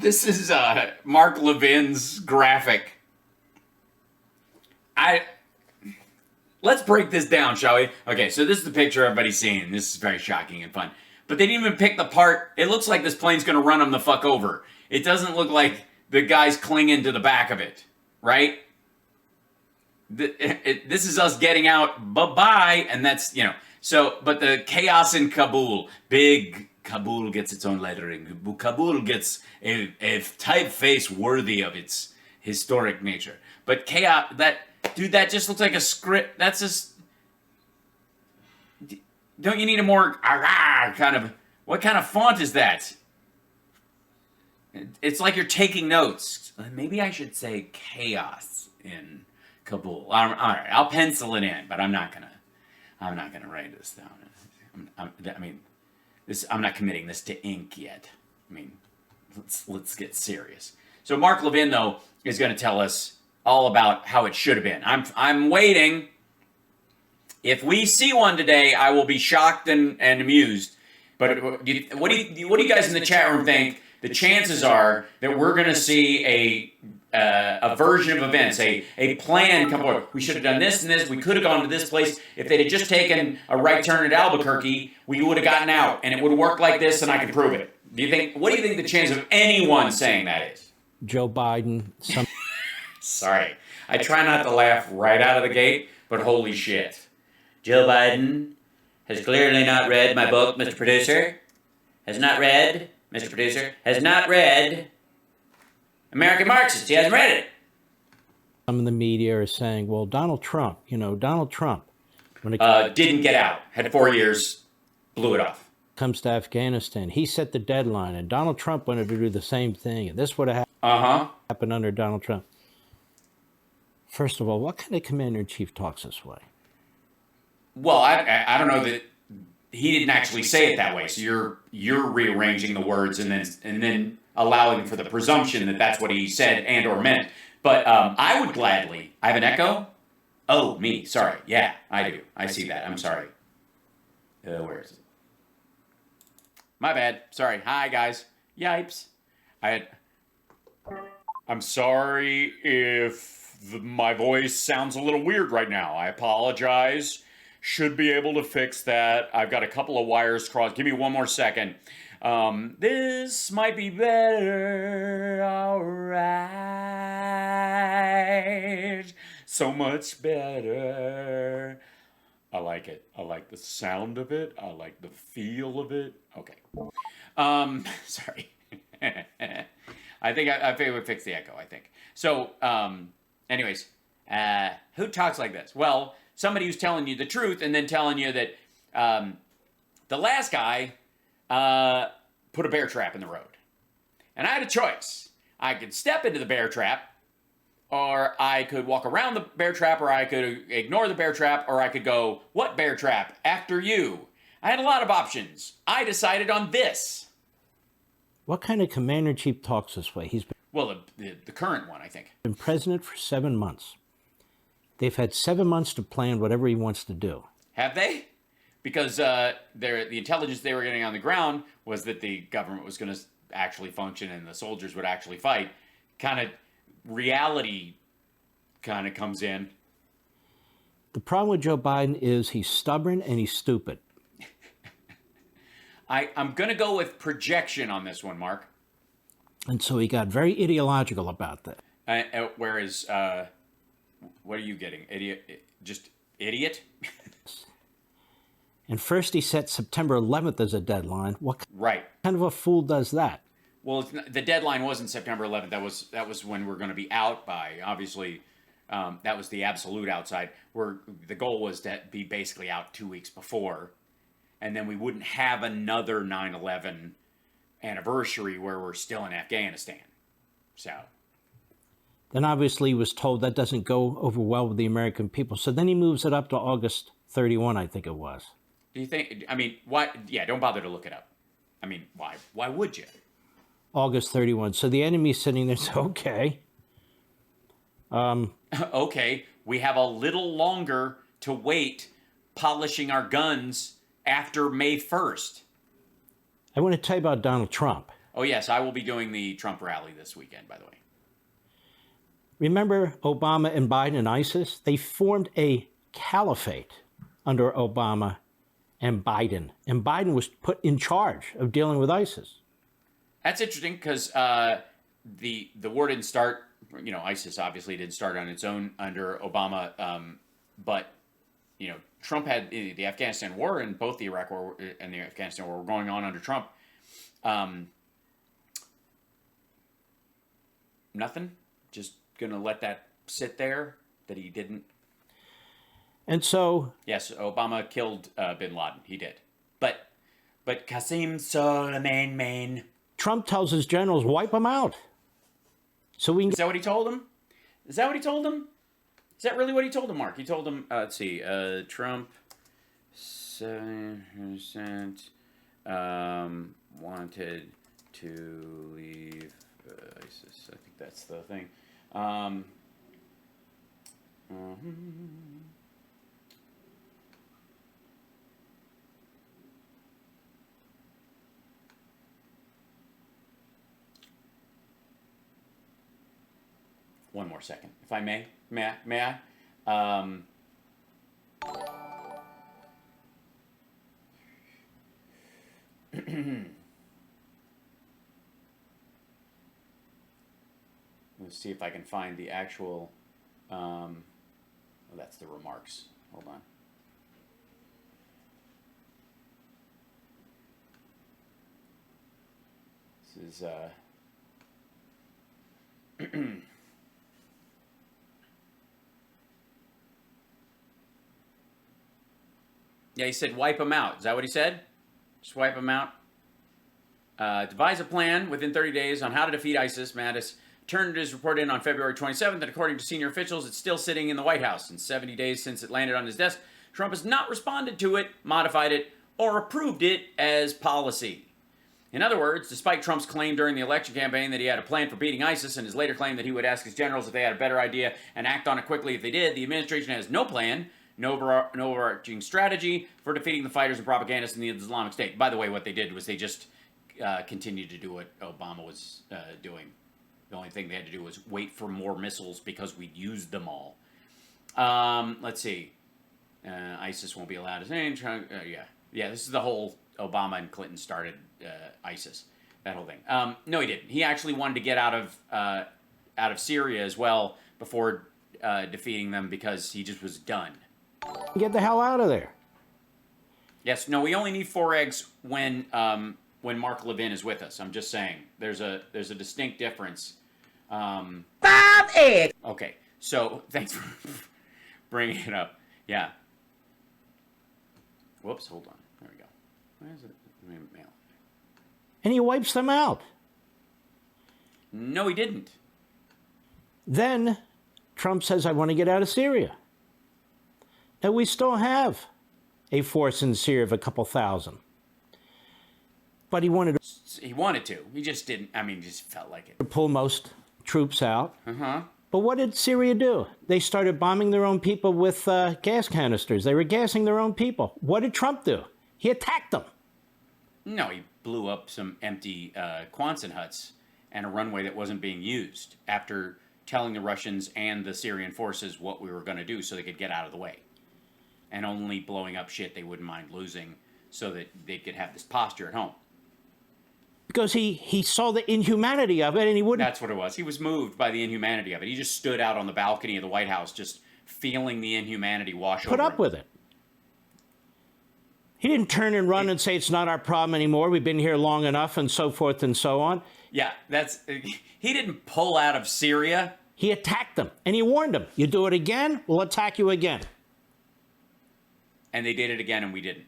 This is Mark Levin's graphic. Let's break this down, shall we? Okay, so this is the picture everybody's seeing. This is very shocking and fun. But they didn't even pick the part. It looks like this plane's going to run them the fuck over. It doesn't look like the guy's clinging to the back of it, right? This is us getting out, bye-bye, and that's, So, but the chaos in Kabul, big Kabul gets its own lettering. Kabul gets a typeface worthy of its historic nature. But chaos, that just looks like a script. That's just... Don't you need a more kind of... What kind of font is that? It's like you're taking notes. Maybe I should say chaos in Kabul. All right, I'll pencil it in, but I'm not gonna write this down. I'm not committing this to ink yet. Let's get serious. So Mark Levin, though, is going to tell us all about how it should have been. I'm waiting. If we see one today, I will be shocked and amused. But what do you guys in the chat room think? The chances are that we're going to see a version of events, a plan come forward. We should have done this and this. We could have gone to this place. If they'd have just taken a right turn at Albuquerque, we would have gotten out, and it would have worked like this, and I can prove it. What do you think the chance of anyone saying that is? Joe Biden. Sorry. I try not to laugh right out of the gate, but holy shit. Joe Biden has clearly not read my book, Mr. Producer. Has not read American Marxists. He hasn't read it. Some of the media are saying, well, Donald Trump, when it didn't get out, had 4 years, blew it off. Comes to Afghanistan, he set the deadline, and Donald Trump wanted to do the same thing, and this would have happened under Donald Trump. First of all, what kind of commander-in-chief talks this way? Well, I don't know that he didn't actually say it that way. So you're rearranging the words and then allowing for the presumption that that's what he said and or meant. But I would gladly. I have an echo. Oh, me. Sorry. Yeah, I do. I see that. I'm sorry. Where is it? My bad. Sorry. Hi, guys. Yipes. I'm sorry if my voice sounds a little weird right now. I apologize. Should be able to fix that. I've got a couple of wires crossed. Give me one more second. This might be better. All right. So much better. I like it. I like the sound of it. I like the feel of it. Okay. Sorry. I think I would fix the echo, I think. So, anyways, who talks like this? Well, somebody who's telling you the truth and then telling you that the last guy put a bear trap in the road. And I had a choice. I could step into the bear trap, or I could walk around the bear trap, or I could ignore the bear trap, or I could go, what bear trap? After you. I had a lot of options. I decided on this. What kind of commander-in-chief talks this way? He's the current one, I think. Been president for 7 months. They've had 7 months to plan whatever he wants to do. Have they? Because the intelligence they were getting on the ground was that the government was going to actually function and the soldiers would actually fight. Kind of reality kind of comes in. The problem with Joe Biden is he's stubborn and he's stupid. I'm going to go with projection on this one, Mark. And so he got very ideological about that. Whereas, what are you getting? Idiot? Just idiot? And first he set September 11th as a deadline. What kind of a fool does that? Well, the deadline wasn't September 11th. That was when we're going to be out by. Obviously, that was the absolute outside. Where the goal was to be basically out 2 weeks before, and then we wouldn't have another 9/11 anniversary where we're still in Afghanistan. So. Then obviously he was told that doesn't go over well with the American people. So then he moves it up to August 31, I think it was. Do you think, why? Yeah, don't bother to look it up. Why? Why would you? August 31. So the enemy's sitting there, so okay. Okay, we have a little longer to wait polishing our guns after May 1st. I want to tell you about Donald Trump. Oh, yes, I will be doing the Trump rally this weekend, by the way. Remember Obama and Biden and ISIS? They formed a caliphate under Obama and Biden. And Biden was put in charge of dealing with ISIS. That's interesting because the war didn't start, ISIS obviously didn't start on its own under Obama, but Trump had the Afghanistan war, and both the Iraq war and the Afghanistan war were going on under Trump. Nothing. Just gonna let that sit there that he didn't. And so, yes, Obama killed bin Laden. He did, but Qasem Soleimani. Trump tells his generals, wipe them out. So we can. Is that what he told him? Is that what he told him? Is that really what he told him, Mark? He told him, let's see, Trump 7% wanted to leave ISIS. I think that's the thing. One more second, if I may. May I? Let's see if I can find the actual. Well, that's the remarks. Hold on. This is. Yeah, he said wipe them out. Is that what he said? Just wipe them out. Devise a plan within 30 days on how to defeat ISIS. Mattis turned his report in on February 27th, and according to senior officials, it's still sitting in the White House. In 70 days since it landed on his desk, Trump has not responded to it, modified it, or approved it as policy. In other words, despite Trump's claim during the election campaign that he had a plan for beating ISIS and his later claim that he would ask his generals if they had a better idea and act on it quickly if they did, the administration has no plan, no overarching strategy for defeating the fighters and propagandists in the Islamic State. By the way, what they did was they just continued to do what Obama was doing. The only thing they had to do was wait for more missiles because we'd used them all. Let's see. ISIS won't be allowed to say. Yeah, this is the whole Obama and Clinton started ISIS, that whole thing. No, he didn't. He actually wanted to get out of Syria as well before defeating them because he just was done. Get the hell out of there. Yes, no, we only need 4 eggs when Mark Levin is with us. I'm just saying, there's a distinct difference. 5 eggs. Okay, so thanks for bringing it up. Yeah. Whoops, hold on. There we go. Where is it? Let me mail it. And he wipes them out. No, he didn't. Then Trump says, I want to get out of Syria. Now, we still have a force in Syria of a couple thousand. But he wanted to. He just didn't. I mean, he just felt like it. To pull most troops out. Uh-huh. But what did Syria do? They started bombing their own people with gas canisters. They were gassing their own people. What did Trump do? He attacked them. No, he blew up some empty Quonset huts and a runway that wasn't being used after telling the Russians and the Syrian forces what we were going to do so they could get out of the way. And only blowing up shit they wouldn't mind losing so that they could have this posture at home. Because he saw the inhumanity of it and he wouldn't... That's what it was. He was moved by the inhumanity of it. He just stood out on the balcony of the White House just feeling the inhumanity wash over him. Put up with it. He didn't turn and run and say it's not our problem anymore. We've been here long enough and so forth and so on. Yeah, he didn't pull out of Syria. He attacked them and he warned them. You do it again, we'll attack you again. And they did it again and we didn't.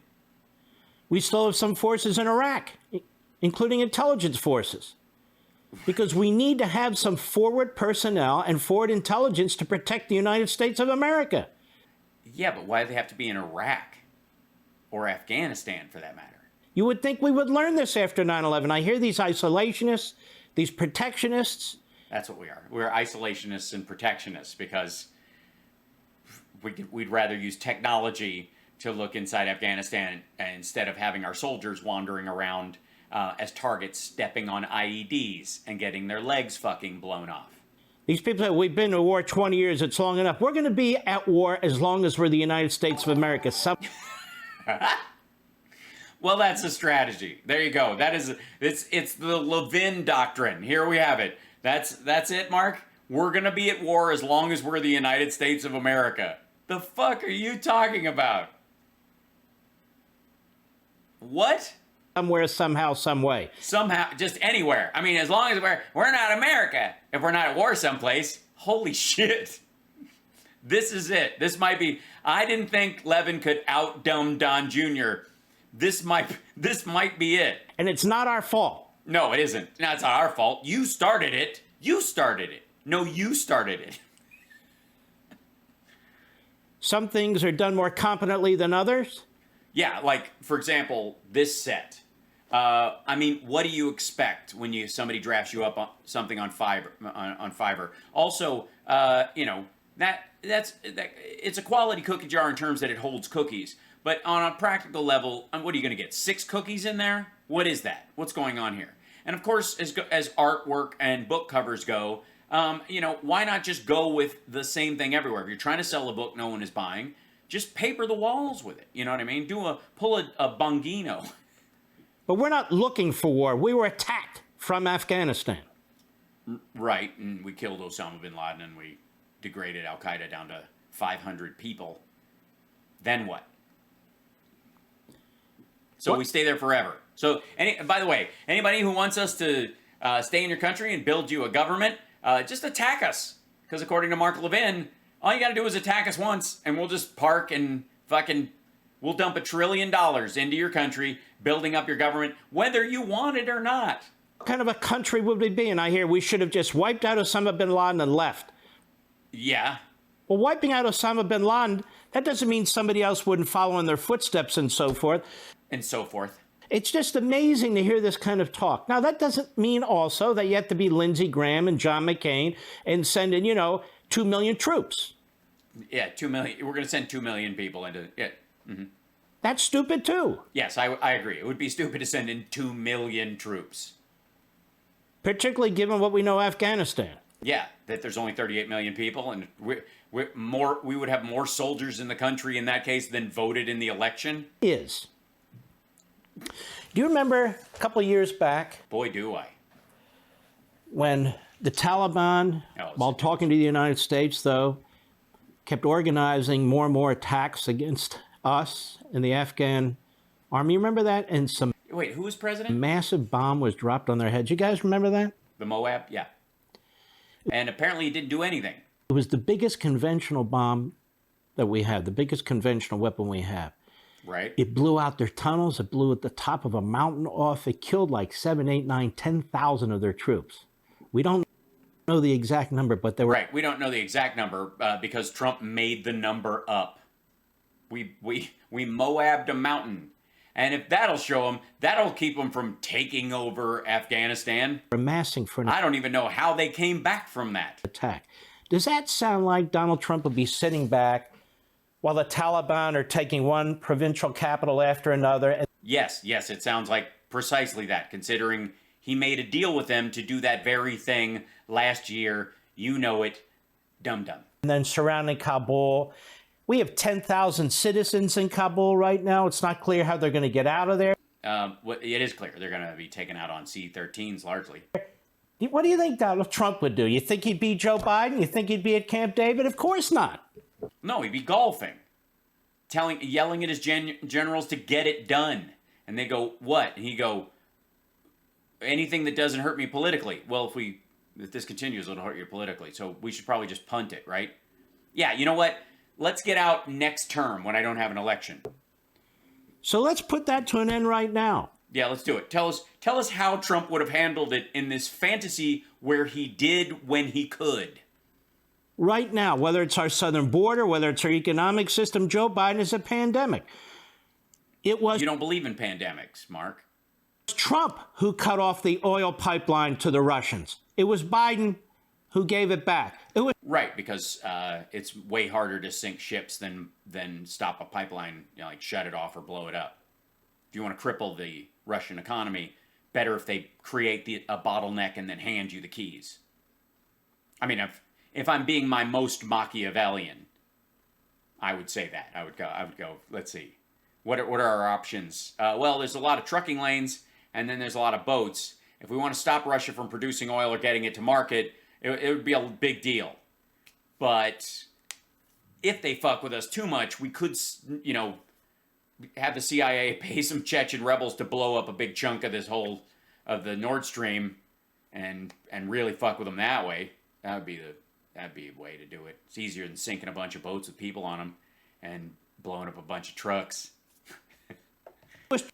We still have some forces in Iraq, including intelligence forces, because we need to have some forward personnel and forward intelligence to protect the United States of America. Yeah, but why do they have to be in Iraq or Afghanistan for that matter? You would think we would learn this after 9/11. I hear these isolationists, these protectionists. That's what we are. We're isolationists and protectionists because we'd rather use technology to look inside Afghanistan instead of having our soldiers wandering around as targets stepping on IEDs and getting their legs fucking blown off. These people say, we've been to war 20 years, it's long enough. We're going to be at war as long as we're the United States of America. Well, that's a strategy. There you go. It's the Levin doctrine. Here we have it. That's it, Mark. We're going to be at war as long as we're the United States of America. The fuck are you talking about? What? Somewhere, somehow, some way. Somehow, just anywhere. I mean, as long as we're not America. If we're not at war someplace, holy shit. This is it. This might be. I didn't think Levin could out-dumb Don Jr. This might be it. And it's not our fault. No, it isn't. No, it's not our fault. You started it. You started it. No, you started it. Some things are done more competently than others. Yeah, like, for example, this set. I mean, what do you expect when somebody drafts you up on something on Fiverr? Also, you know, that's it's a quality cookie jar in terms that it holds cookies. But on a practical level, what are you going to get? 6 cookies in there? What is that? What's going on here? And of course, as artwork and book covers go, you know, why not just go with the same thing everywhere? If you're trying to sell a book no one is buying, just paper the walls with it. You know what I mean? Pull a Bongino. But we're not looking for war. We were attacked from Afghanistan. Right, and we killed Osama bin Laden and we degraded Al Qaeda down to 500 people. Then what? So we stay there forever. So, by the way, anybody who wants us to stay in your country and build you a government, just attack us. Because according to Mark Levin, all you got to do is attack us once, and we'll just park and we'll dump $1 trillion into your country, building up your government, whether you want it or not. What kind of a country would we be? And I hear we should have just wiped out Osama bin Laden and left. Yeah. Well, wiping out Osama bin Laden, that doesn't mean somebody else wouldn't follow in their footsteps and so forth. And so forth. It's just amazing to hear this kind of talk. Now, that doesn't mean also that you have to be Lindsey Graham and John McCain and send in, 2 million troops. Yeah, 2 million. We're going to send 2 million people into it. Mm-hmm. That's stupid, too. Yes, I agree. It would be stupid to send in 2 million troops. Particularly given what we know Afghanistan. Yeah, that there's only 38 million people, and we would have more soldiers in the country in that case than voted in the election. Do you remember a couple of years back? Boy, do I. When the Taliban, while talking to the United States, though, kept organizing more and more attacks against us and the Afghan army. You remember that? And some Wait, who was president? Massive bomb was dropped on their heads. You guys remember that? The Moab? Yeah. And apparently it didn't do anything. It was the biggest conventional bomb that we have, the biggest conventional weapon we have. Right. It blew out their tunnels. It blew at the top of a mountain off. It killed like 7, 8, 9, 10,000 of their troops. We don't know the exact number, but they were... Right. We don't know the exact number because Trump made the number up. We Moabbed a mountain. And if that'll show them, that'll keep them from taking over Afghanistan. Amassing for... I don't even know how they came back from that. Attack. Does that sound like Donald Trump would be sitting back while the Taliban are taking one provincial capital after another? Yes, it sounds like precisely that, considering he made a deal with them to do that very thing last year. You know it, dum-dum. And then surrounding Kabul. We have 10,000 citizens in Kabul right now. It's not clear how they're going to get out of there. It is clear. They're going to be taken out on C-13s largely. What do you think Donald Trump would do? You think he'd be Joe Biden? You think he'd be at Camp David? Of course not. No, he'd be golfing, yelling at his generals to get it done. And they go, what? And he'd go, anything that doesn't hurt me politically. Well, if this continues, it'll hurt you politically. So we should probably just punt it, right? Yeah, you know what? Let's get out next term when I don't have an election. So let's put that to an end right now. Yeah, let's do it. Tell us how Trump would have handled it in this fantasy where he did when he could. Right now, whether it's our southern border, whether it's our economic system, Joe Biden is a pandemic. It was... You don't believe in pandemics, Mark. It was Trump who cut off the oil pipeline to the Russians. It was Biden who gave it back. It was... Right, because it's way harder to sink ships than stop a pipeline, like shut it off or blow it up. If you want to cripple the Russian economy, better if they create a bottleneck and then hand you the keys. I mean, if I'm being my most Machiavellian, I would say that. I would go. Let's see, what are our options? Well, there's a lot of trucking lanes, and then there's a lot of boats. If we want to stop Russia from producing oil or getting it to market, it would be a big deal. But if they fuck with us too much, we could, have the CIA pay some Chechen rebels to blow up a big chunk of the Nord Stream, and really fuck with them that way. That'd be a way to do it. It's easier than sinking a bunch of boats with people on them and blowing up a bunch of trucks. It was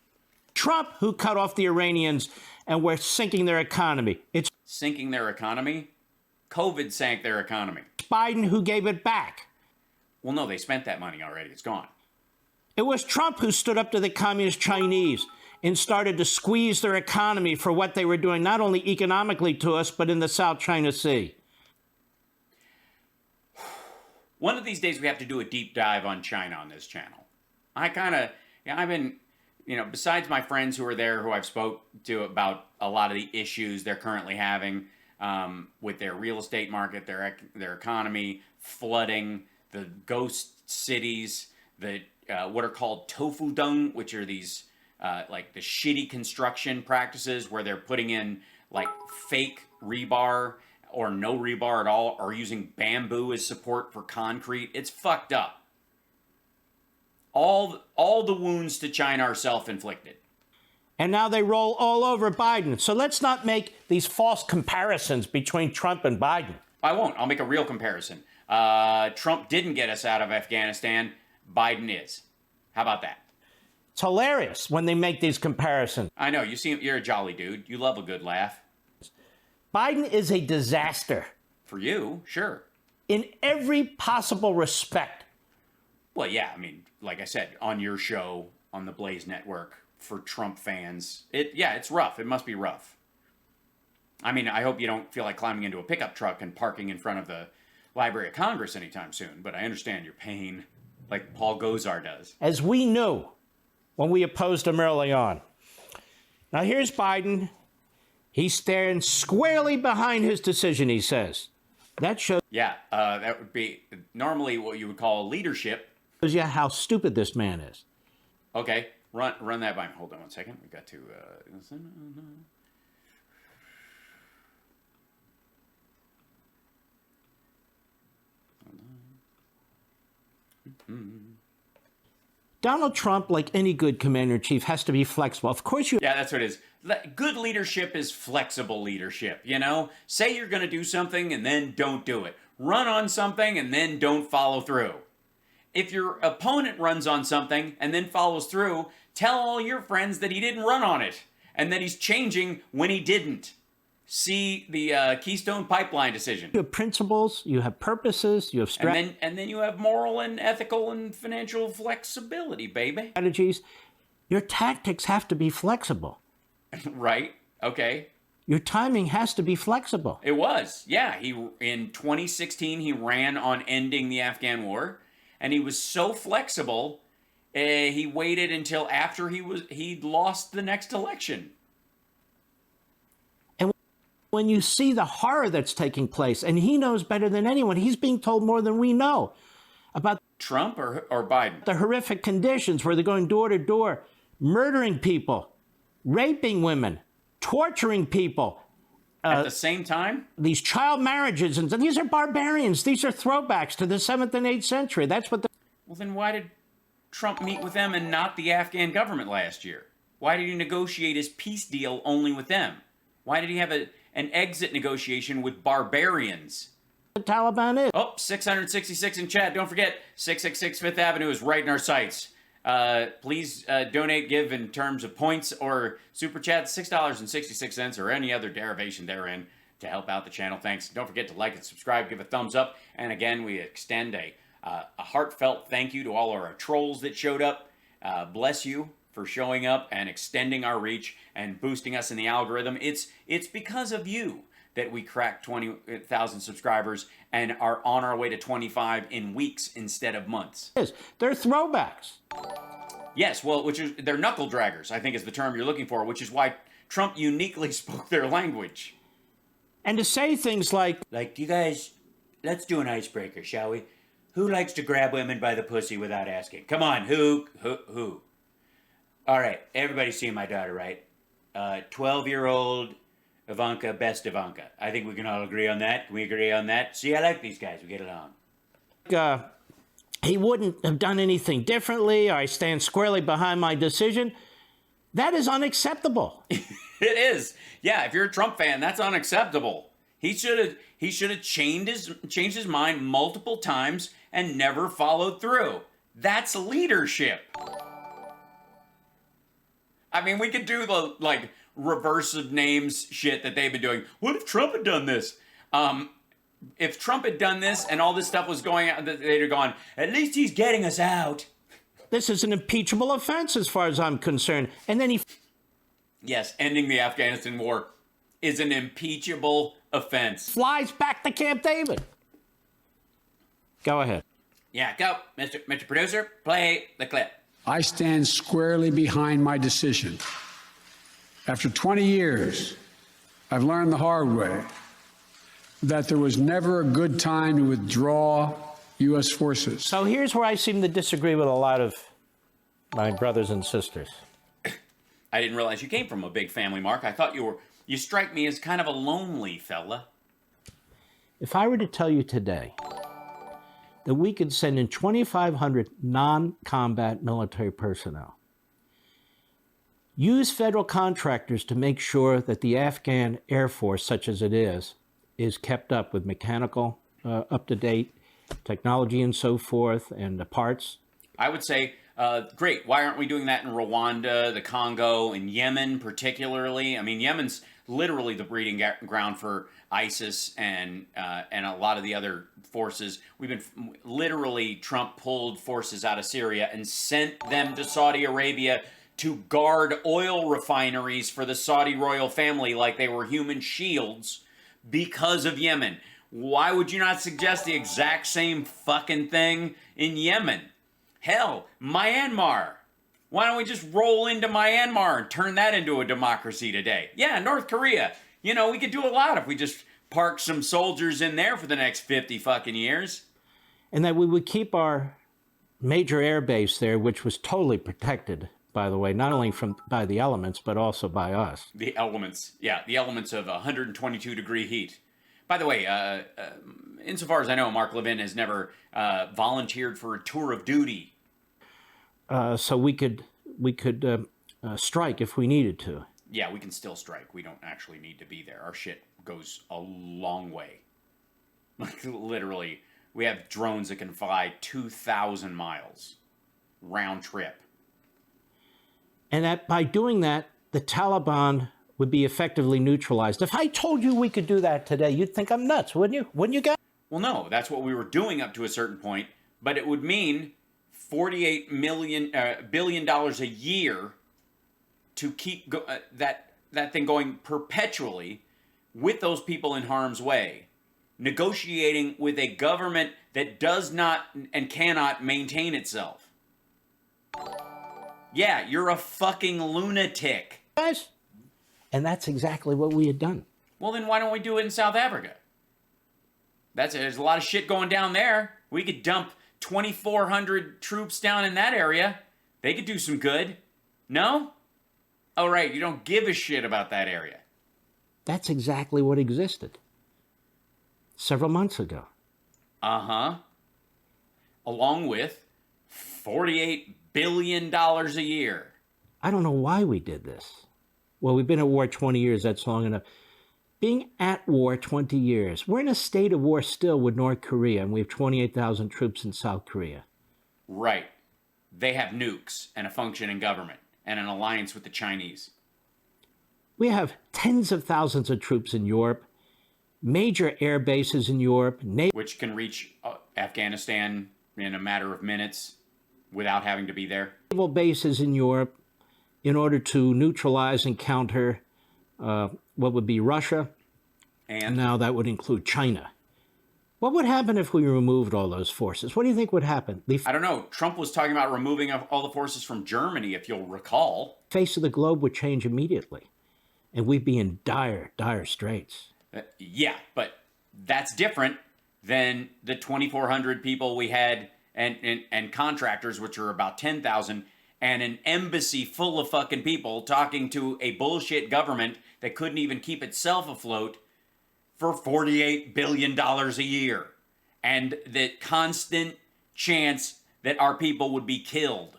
Trump who cut off the Iranians and we're sinking their economy. It's sinking their economy? COVID sank their economy. Biden who gave it back. Well, no, they spent that money already. It's gone. It was Trump who stood up to the communist Chinese and started to squeeze their economy for what they were doing, not only economically to us, but in the South China Sea. One of these days we have to do a deep dive on China on this channel. I've been, besides my friends who are there, who I've spoke to about a lot of the issues they're currently having with their real estate market, their economy, flooding, the ghost cities, the what are called tofu dung, which are these like the shitty construction practices where they're putting in like fake rebar or no rebar at all, or using bamboo as support for concrete. It's fucked up. All the wounds to China are self-inflicted. And now they roll all over Biden. So let's not make these false comparisons between Trump and Biden. I won't. I'll make a real comparison. Trump didn't get us out of Afghanistan. Biden is. How about that? It's hilarious when they make these comparisons. I know. You're a jolly dude. You love a good laugh. Biden is a disaster. For you, sure. In every possible respect. Well, yeah, I mean, like I said, on your show, on the Blaze Network, for Trump fans, it's rough. It must be rough. I mean, I hope you don't feel like climbing into a pickup truck and parking in front of the Library of Congress anytime soon, but I understand your pain, like Paul Gosar does. As we knew when we opposed him early on. Now here's Biden. He's staring squarely behind his decision, he says. That shows that would be normally what you would call leadership. Shows you how stupid this man is. Okay, run that by me. Hold on one second. We got to... Donald Trump, like any good commander-in-chief, has to be flexible. Of course you... Yeah, that's what it is. Good leadership is flexible leadership, Say you're going to do something and then don't do it. Run on something and then don't follow through. If your opponent runs on something and then follows through, tell all your friends that he didn't run on it and that he's changing when he didn't. See the Keystone Pipeline decision. You have principles, you have purposes, you have and then you have moral and ethical and financial flexibility, baby. Strategies. Your tactics have to be flexible. Right. Okay. Your timing has to be flexible. It was. Yeah. In 2016, he ran on ending the Afghan war, and he was so flexible, he waited until after he'd lost the next election. And when you see the horror that's taking place, and he knows better than anyone, he's being told more than we know about Trump or Biden. The horrific conditions where they're going door to door, murdering people, raping women, torturing people. At the same time? These child marriages, and these are barbarians. These are throwbacks to the 7th and 8th century. That's what Well, then why did Trump meet with them and not the Afghan government last year? Why did he negotiate his peace deal only with them? Why did he have an exit negotiation with barbarians? The Taliban is. Oh, 666 in chat. Don't forget, 666 Fifth Avenue is right in our sights. Please donate, give in terms of points or super chat, $6.66 or any other derivation therein to help out the channel. Thanks. Don't forget to like and subscribe, give a thumbs up. And again, we extend a heartfelt thank you to all our trolls that showed up. Bless you for showing up and extending our reach and boosting us in the algorithm. It's because of you that we cracked 20,000 subscribers and are on our way to 25 in weeks instead of months. They're throwbacks. Yes, well, they're knuckle draggers, I think is the term you're looking for, which is why Trump uniquely spoke their language. And to say things like, You guys, let's do an icebreaker, shall we? Who likes to grab women by the pussy without asking? Come on, who? All right, everybody's seen my daughter, right? 12-year-old Ivanka, best Ivanka. I think we can all agree on that. Can we agree on that? See, I like these guys. We get along. he wouldn't have done anything differently, or I stand squarely behind my decision, that is unacceptable. It is. Yeah, if you're a Trump fan, that's unacceptable. He should have changed his mind multiple times and never followed through. That's leadership. I mean, we could do the reverse of names shit that they've been doing. What if Trump had done this? If Trump had done this and all this stuff was going out, they'd have gone, at least he's getting us out. This is an impeachable offense as far as I'm concerned. And then he... Yes, ending the Afghanistan war is an impeachable offense. flies back to Camp David. Go ahead. Yeah, go, Mr. Producer, play the clip. I stand squarely behind my decision. After 20 years, I've learned the hard way that there was never a good time to withdraw U.S. forces. So here's where I seem to disagree with a lot of my brothers and sisters. I didn't realize you came from a big family, Mark. I thought you strike me as kind of a lonely fella. If I were to tell you today that we could send in 2,500 non-combat military personnel, use federal contractors to make sure that the Afghan Air Force, such as it is kept up with mechanical, up-to-date technology and so forth, and the parts. I would say, great. Why aren't we doing that in Rwanda, the Congo, and Yemen particularly? I mean, Yemen's literally the breeding ground for ISIS and a lot of the other forces. We've been literally, Trump pulled forces out of Syria and sent them to Saudi Arabia to guard oil refineries for the Saudi royal family like they were human shields because of Yemen. Why would you not suggest the exact same fucking thing in Yemen? Hell, Myanmar. Why don't we just roll into Myanmar and turn that into a democracy today? Yeah, North Korea. You know, we could do a lot if we just park some soldiers in there for the next 50 fucking years. And that we would keep our major air base there, which was totally protected, by the way, not only by the elements, but also by us. The elements. Yeah, the elements of 122-degree heat. By the way, insofar as I know, Mark Levin has never volunteered for a tour of duty. So we could strike if we needed to. Yeah, we can still strike. We don't actually need to be there. Our shit goes a long way. Like, literally, we have drones that can fly 2,000 miles round trip. And that by doing that, the Taliban would be effectively neutralized. If I told you we could do that today, you'd think I'm nuts, wouldn't you? Wouldn't you, guys? Well, no, that's what we were doing up to a certain point, but it would mean $48 billion a year to keep that thing going perpetually with those people in harm's way, negotiating with a government that does not and cannot maintain itself. Yeah, you're a fucking lunatic. Guys? And that's exactly what we had done. Well, then why don't we do it in South Africa? There's a lot of shit going down there. We could dump 2,400 troops down in that area. They could do some good. No? Oh, right, you don't give a shit about that area. That's exactly what existed several months ago. Uh-huh. Along with $48 billion a year. I don't know why we did this. Well, we've been at war 20 years. That's long enough. Being at war 20 years. We're in a state of war still with North Korea, and we have 28,000 troops in South Korea. Right. They have nukes and a functioning government and an alliance with the Chinese. We have tens of thousands of troops in Europe, major air bases in Europe, which can reach Afghanistan in a matter of minutes without having to be there. Naval bases in Europe in order to neutralize and counter what would be Russia. And now that would include China. What would happen if we removed all those forces? What do you think would happen? I don't know. Trump was talking about removing all the forces from Germany, if you'll recall. The face of the globe would change immediately. and we'd be in dire, dire straits. Yeah, but that's different than the 2,400 people we had and contractors, which are about 10,000, and an embassy full of fucking people talking to a bullshit government that couldn't even keep itself afloat for $48 billion a year. And the constant chance that our people would be killed.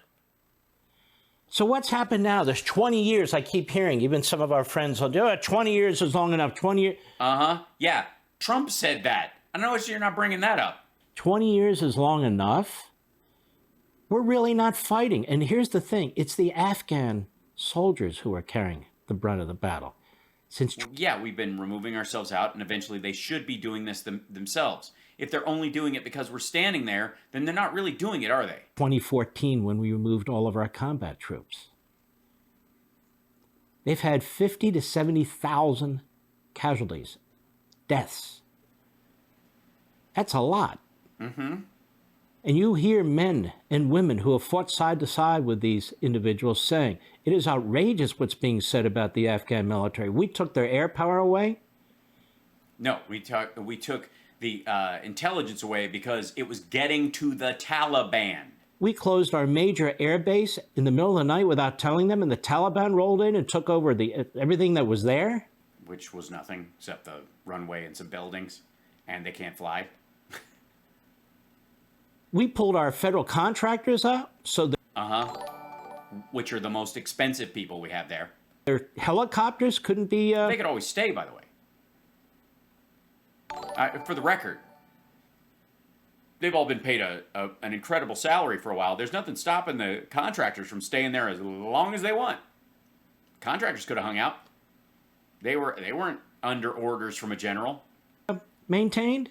So what's happened now? There's 20 years, I keep hearing, even some of our friends will do it. 20 years is long enough. 20 years. Yeah, Trump said that. I notice you're not bringing that up. 20 years is long enough. We're really not fighting. And here's the thing. It's the Afghan soldiers who are carrying the brunt of the battle. Yeah, we've been removing ourselves out, and eventually they should be doing this themselves. If they're only doing it because we're standing there, then they're not really doing it, are they? 2014, when we removed all of our combat troops. They've had 50 to 70,000 casualties, deaths. That's a lot. Mm-hmm. And you hear men and women who have fought side to side with these individuals saying, it is outrageous what's being said about the Afghan military. We took their air power away. No, we took the intelligence away because it was getting to the Taliban. We closed our major air base in the middle of the night without telling them, and the Taliban rolled in and took over everything that was there. Which was nothing except the runway and some buildings, and they can't fly. We pulled our federal contractors out, so Which are the most expensive people we have there. their helicopters couldn't be... They could always stay, by the way. For the record, they've all been paid an incredible salary for a while. There's nothing stopping the contractors from staying there as long as they want. Contractors could have hung out. They weren't under orders from a general. maintained,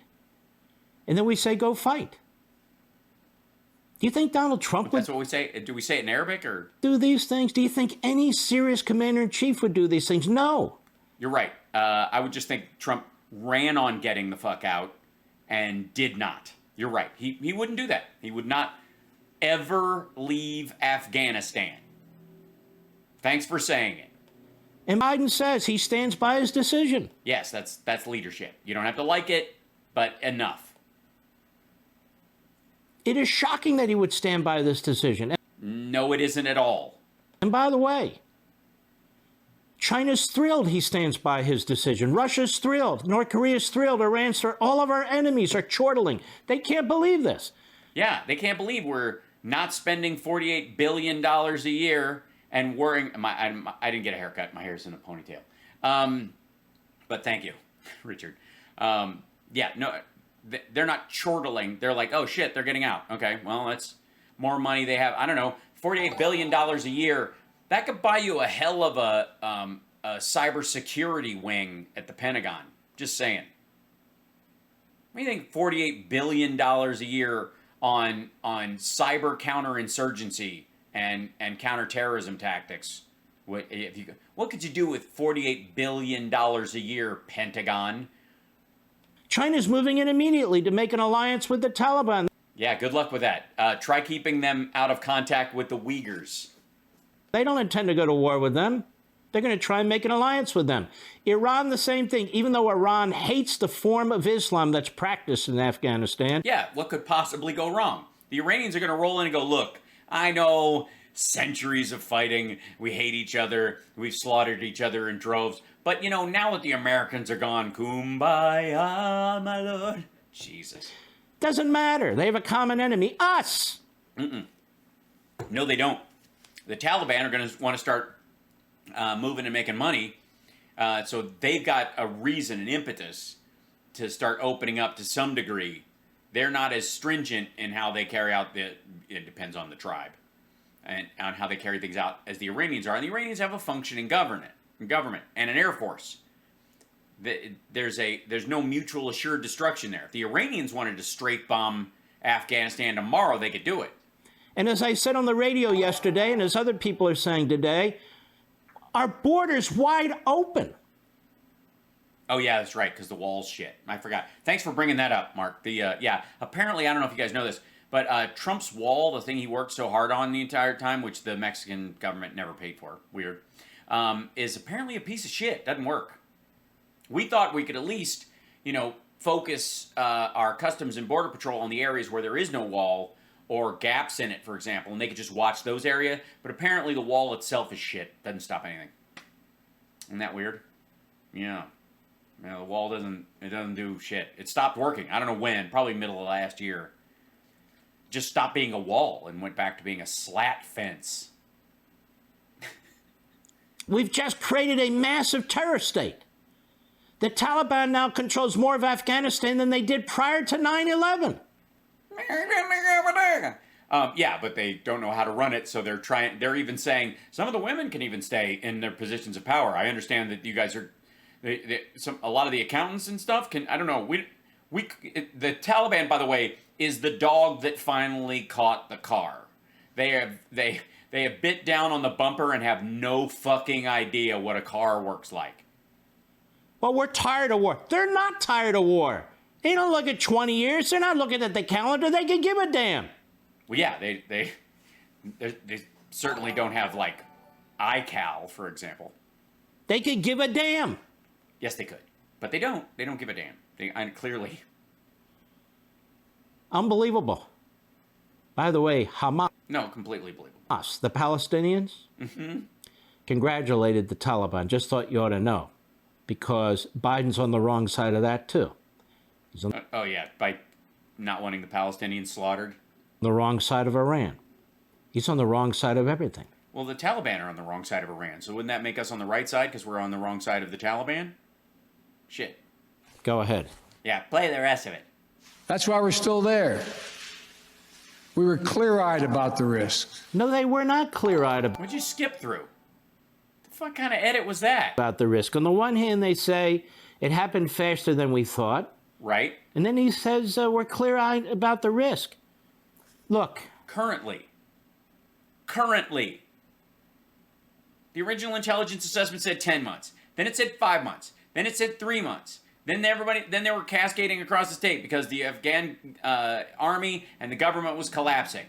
and then we say, go fight. Do you think Donald Trump would That's what we say? Do we say it in Arabic or? do these things? Do you think any serious commander-in-chief would do these things? No. You're right. I would just think Trump ran on getting the fuck out and did not. You're right. He wouldn't do that. He would not ever leave Afghanistan. Thanks for saying it. And Biden says he stands by his decision. Yes, that's leadership. You don't have to like it, but enough. It is shocking that he would stand by this decision. No, it isn't at all. And by the way, China's thrilled he stands by his decision. Russia's thrilled. North Korea's thrilled. Iran's thrilled. All of our enemies are chortling. They can't believe this. Yeah, they can't believe we're not spending $48 billion a year and worrying. I didn't get a haircut. My hair's in a ponytail. But thank you, Richard. Yeah, no, they're not chortling. They're like, oh shit, they're getting out. Okay, well, that's more money they have. I don't know, $48 billion a year. That could buy you a hell of a cybersecurity wing at the Pentagon. Just saying. What do you think $48 billion a year on cyber counterinsurgency and counterterrorism tactics? What could you do with $48 billion a year, Pentagon? China's moving in immediately to make an alliance with the Taliban. Yeah, good luck with that. Try keeping them out of contact with the Uyghurs. They don't intend to go to war with them. They're going to try and make an alliance with them. Iran, the same thing, even though Iran hates the form of Islam that's practiced in Afghanistan. Yeah, what could possibly go wrong? The Iranians are going to roll in and go, look, I know centuries of fighting, we hate each other, we've slaughtered each other in droves, but you know, now that the Americans are gone, kumbaya, my lord. Jesus. Doesn't matter. They have a common enemy, us. No, they don't. The Taliban are going to want to start moving and making money. So they've got a reason, an impetus to start opening up to some degree. They're not as stringent in how they carry out it depends on the tribe and on how they carry things out as the Iranians are. And the Iranians have a functioning government and an air force. There's no mutual assured destruction there. If the Iranians wanted to straight bomb Afghanistan tomorrow, they could do it. And as I said on the radio yesterday, and as other people are saying today, our border's wide open. Oh, yeah, that's right, because the wall's shit. I forgot. Thanks for bringing that up, Mark. Apparently, I don't know if you guys know this, but Trump's wall, the thing he worked so hard on the entire time, which the Mexican government never paid for, weird, is apparently a piece of shit. Doesn't work. We thought we could at least, focus our Customs and Border Patrol on the areas where there is no wall or gaps in it, for example, and they could just watch those areas. But apparently the wall itself is shit. Doesn't stop anything. Isn't that weird? Yeah. The wall doesn't do shit. It stopped working. I don't know when. Probably middle of last year. Just stopped being a wall and went back to being a slat fence. We've just created a massive terror state. The Taliban now controls more of Afghanistan than they did prior to 9/11. Yeah, but they don't know how to run it, so they're even saying some of the women can even stay in their positions of power. I understand that you guys are, a lot of the accountants and stuff can, I don't know, the Taliban, by the way, is the dog that finally caught the car. They have bit down on the bumper and have no fucking idea what a car works like. Well, we're tired of war. They're not tired of war. They don't look at 20 years. They're not looking at the calendar. They can give a damn. Well, yeah, they certainly don't have, like, iCal, for example. They could give a damn. Yes, they could. But they don't. They don't give a damn. Clearly. Unbelievable. By the way, Hamas, No, completely believable. the Palestinians, congratulated the Taliban. Just thought you ought to know. Because Biden's on the wrong side of that, too. He's on Oh, yeah, by not wanting the Palestinians slaughtered. the wrong side of Iran. He's on the wrong side of everything. Well, the Taliban are on the wrong side of Iran, so wouldn't that make us on the right side because we're on the wrong side of the Taliban? Shit. Go ahead. Yeah, play the rest of it. That's why we're still there. We were clear-eyed about the risks. No, they were not clear-eyed What'd you skip through? The fuck kind of edit was that? about the risk. On the one hand, they say it happened faster than we thought. Right? And then he says we're clear-eyed about the risk. Look, Currently, the original intelligence assessment said 10 months. Then it said 5 months. Then it said 3 months. Then they were cascading across the state because the Afghan army and the government was collapsing.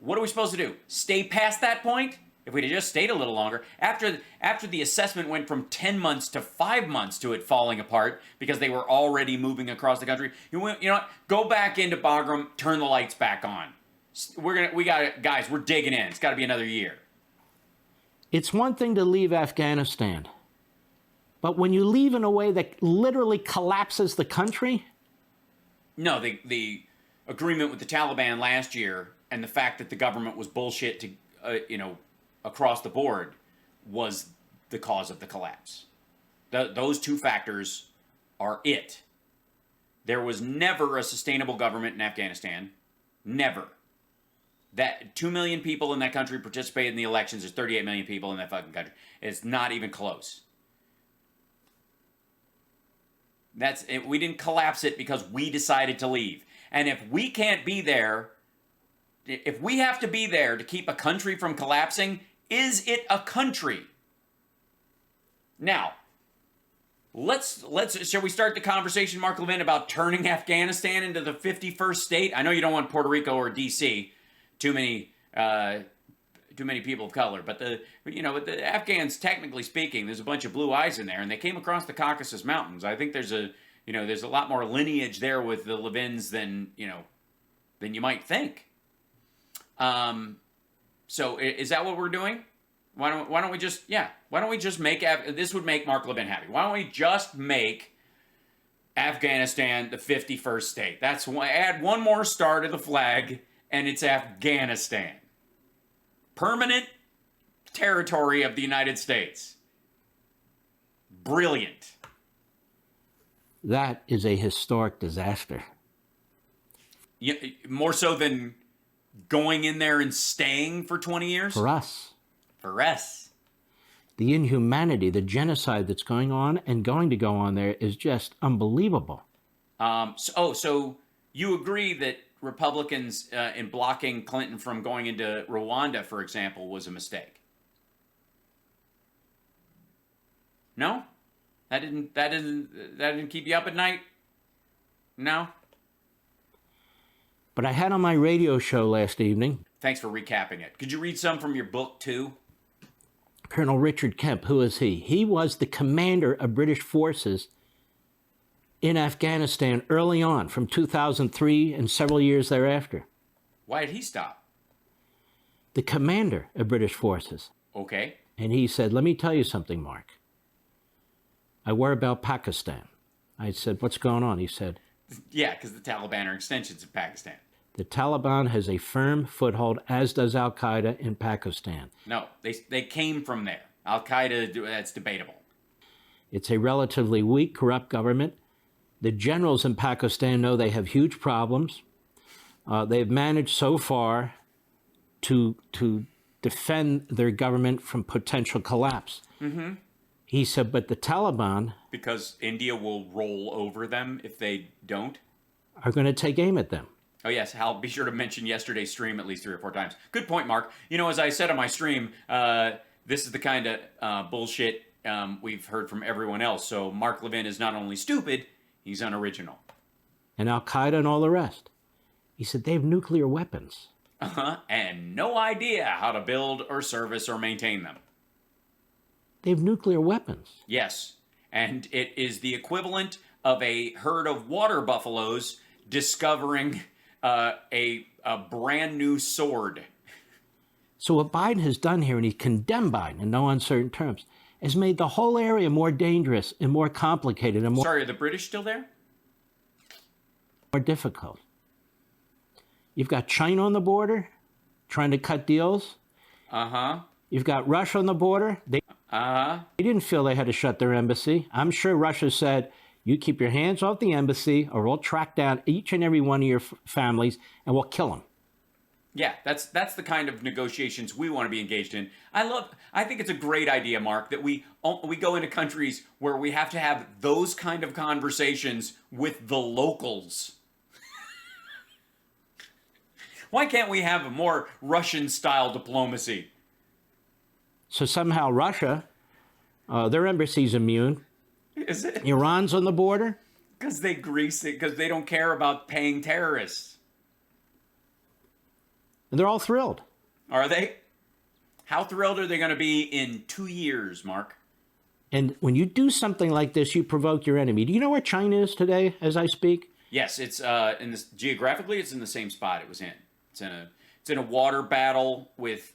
What are we supposed to do? Stay past that point? If we'd have just stayed a little longer, after the assessment went from 10 months to 5 months to it falling apart because they were already moving across the country, you know what? Go back into Bagram, turn the lights back on. We're digging in. It's got to be another year. it's one thing to leave Afghanistan. But when you leave in a way that literally collapses the country... No, the agreement with the Taliban last year and the fact that the government was bullshit to, across the board was the cause of the collapse. Those two factors are it. There was never a sustainable government in Afghanistan. Never. That 2 million people in that country participated in the elections. There's 38 million people in that fucking country. It's not even close. We didn't collapse it because we decided to leave. And if we can't be there, if we have to be there to keep a country from collapsing, is it a country? Now, shall we start the conversation, Mark Levin, about turning Afghanistan into the 51st state? I know you don't want Puerto Rico or DC, too many people of color, but the Afghans, technically speaking, there's a bunch of blue eyes in there, and they came across the Caucasus Mountains. I think there's a lot more lineage there with the Levins than you might think. So is that what we're doing? Why don't we just make this would make Mark Levin happy. Why don't we just make Afghanistan the 51st state? Add one more star to the flag, and it's Afghanistan. Permanent territory of the United States. Brilliant. That is a historic disaster. Yeah, more so than going in there and staying for 20 years? For us. For us. The inhumanity, the genocide that's going on and going to go on there is just unbelievable. So you agree that Republicans in blocking Clinton from going into Rwanda, for example, was a mistake? No? That didn't keep you up at night? No? But I had on my radio show last evening. Thanks for recapping it. Could you read some from your book, too? Colonel Richard Kemp, who is he? He was the commander of British forces in Afghanistan early on, from 2003 and several years thereafter. Why did he stop? The commander of British forces. Okay. And he said, let me tell you something, Mark. I worry about Pakistan. I said, what's going on? He said, Yeah, because the Taliban are extensions of Pakistan. the Taliban has a firm foothold, as does Al-Qaeda in Pakistan. No, they came from there. Al-Qaeda, that's debatable. It's a relatively weak, corrupt government. The generals in Pakistan know they have huge problems. They've managed so far to defend their government from potential collapse. Mm-hmm. He said, but the Taliban... Because India will roll over them if they don't? ...are going to take aim at them. Oh, yes. I'll be sure to mention yesterday's stream at least 3 or 4 times. Good point, Mark. You know, as I said on my stream, this is the kind of bullshit we've heard from everyone else. So Mark Levin is not only stupid, he's unoriginal. And Al-Qaeda and all the rest. He said, they have nuclear weapons. And no idea how to build or service or maintain them. They have nuclear weapons. Yes. And it is the equivalent of a herd of water buffaloes discovering a brand new sword. So what Biden has done here, and he condemned Biden in no uncertain terms, has made the whole area more dangerous and more complicated and more... Sorry, are the British still there? ...more difficult. You've got China on the border trying to cut deals. Uh-huh. You've got Russia on the border. They didn't feel they had to shut their embassy. I'm sure Russia said, you keep your hands off the embassy or we'll track down each and every one of your families and we'll kill them. Yeah, that's the kind of negotiations we want to be engaged in. I think it's a great idea, Mark, that we go into countries where we have to have those kind of conversations with the locals. Why can't we have a more Russian-style diplomacy? So somehow Russia, their embassy's immune. Is it? Iran's on the border. Because they grease it, because they don't care about paying terrorists. And they're all thrilled. Are they? How thrilled are they going to be in 2 years, Mark? And when you do something like this, you provoke your enemy. Do you know where China is today as I speak? Yes, it's geographically, it's in the same spot it was in. It's in a water battle with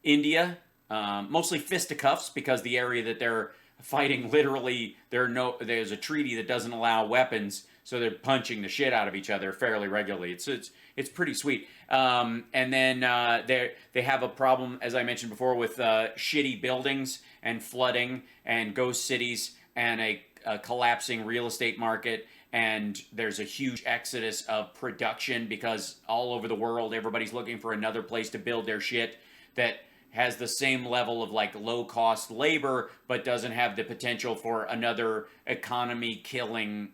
India, mostly fisticuffs because the area that they're fighting, literally, there's a treaty that doesn't allow weapons, so they're punching the shit out of each other fairly regularly. It's pretty sweet. And then they have a problem, as I mentioned before, with shitty buildings and flooding and ghost cities and a collapsing real estate market. And there's a huge exodus of production because all over the world, everybody's looking for another place to build their shit that has the same level of like low-cost labor, but doesn't have the potential for another economy-killing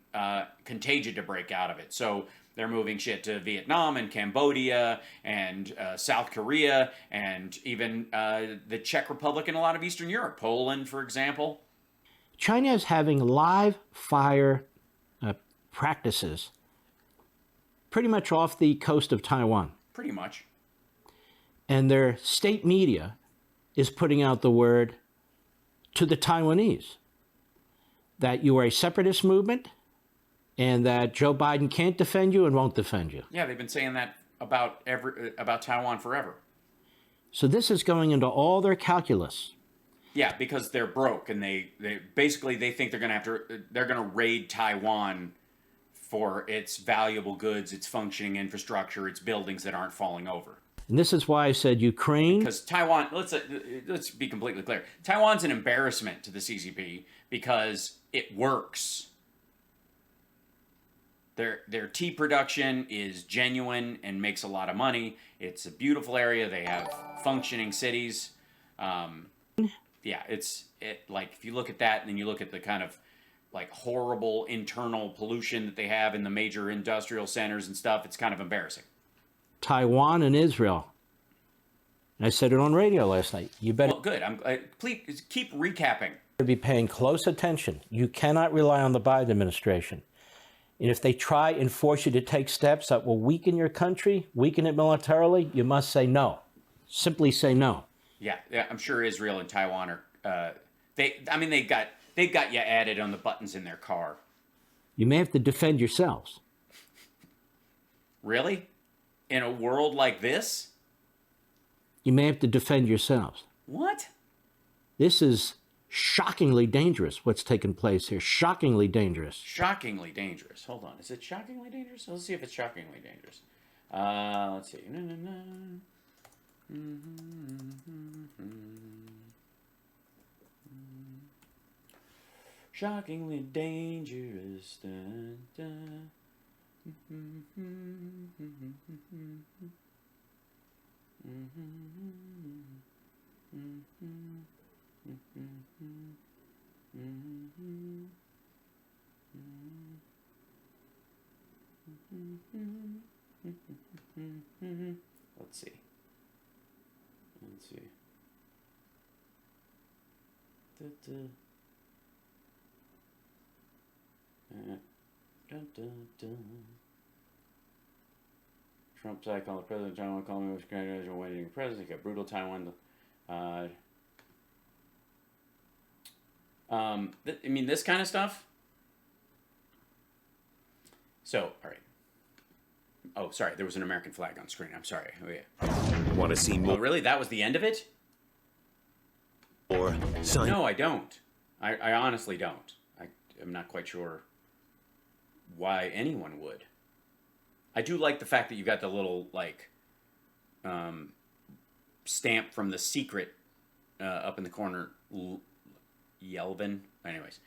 contagion to break out of it. So they're moving shit to Vietnam and Cambodia and South Korea and even the Czech Republic and a lot of Eastern Europe. Poland, for example. China is having live fire practices pretty much off the coast of Taiwan. Pretty much. And their state media is putting out the word to the Taiwanese that you are a separatist movement and that Joe Biden can't defend you and won't defend you. Yeah, they've been saying that about Taiwan forever. So this is going into all their calculus. Yeah, because they're broke and they basically think they're gonna raid Taiwan for its valuable goods, its functioning infrastructure, its buildings that aren't falling over. And this is why I said Ukraine. Because Taiwan, let's be completely clear. Taiwan's an embarrassment to the CCP because it works. Their tea production is genuine and makes a lot of money. It's a beautiful area. They have functioning cities. Yeah, like if you look at that and then you look at the kind of like horrible internal pollution that they have in the major industrial centers and stuff, it's kind of embarrassing. Taiwan and Israel. And I said it on radio last night. You better Well, good. Please keep recapping. be paying close attention. You cannot rely on the Biden administration. And if they try and force you to take steps that will weaken your country, weaken it militarily, you must say no. Simply say no. Yeah, I'm sure Israel and Taiwan are. They've got you added on the buttons in their car. You may have to defend yourselves. Really? In a world like this? You may have to defend yourselves. What? This is shockingly dangerous, what's taken place here. Shockingly dangerous. Shockingly dangerous. Hold on. Is it shockingly dangerous? Let's see if it's shockingly dangerous. Let's see. Shockingly dangerous. Dun, dun. Let's see. Trump side called the president. John McConnell was congratulating waiting president. Got brutal Taiwan. This kind of stuff. So, all right. Oh, sorry. There was an American flag on screen. I'm sorry. Oh, yeah. Want to see more? Oh, really? That was the end of it? Or sign? No, I don't. I honestly don't. I'm not quite sure why anyone would. I do like the fact that you got the little, like, stamp from The Secret up in the corner. Levin. Anyways.